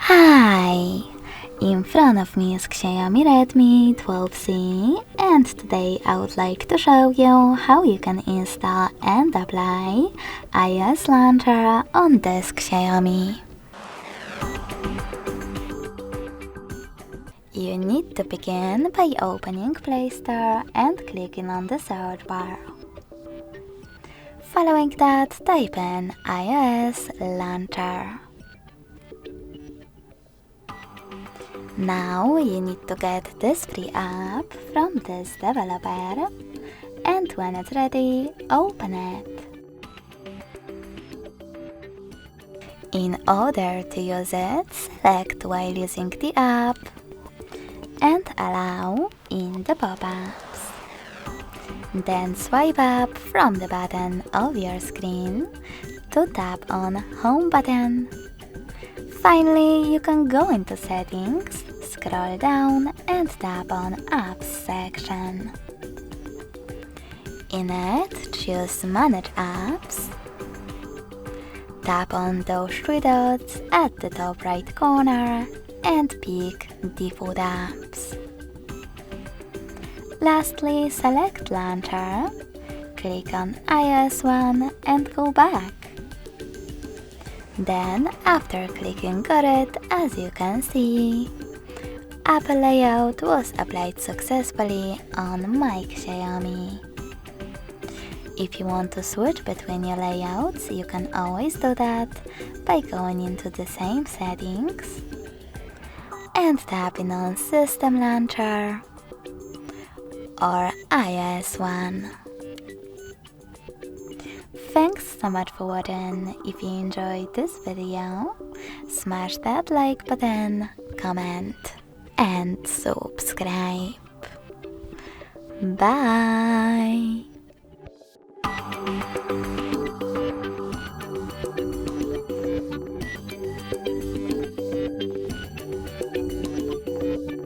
Hi! In front of me is XIAOMI Redmi 12C, and today I would like to show you how you can install and apply iOS launcher on this XIAOMI. You need to begin by opening Play Store and clicking on the search bar. Following that, type in iOS launcher. Now you need to get this free app from this developer, and when it's ready, open it. In order to use it, select while using the app and allow in the pop-ups. Then swipe up from the bottom of your screen to tap on Home button. Finally, you can go into Settings, scroll down and tap on Apps section. In it, choose Manage Apps. Tap on those three dots at the top right corner and pick Default Apps. Lastly, select Launcher, click on iOS 1 and go back. Then, after clicking on it, as you can see, Apple layout was applied successfully on my XIAOMI. If you want to switch between your layouts, you can always do that by going into the same settings and tapping on System Launcher or iOS 1. Thanks so much for watching. If you enjoyed this video, smash that like button, comment and subscribe. Bye!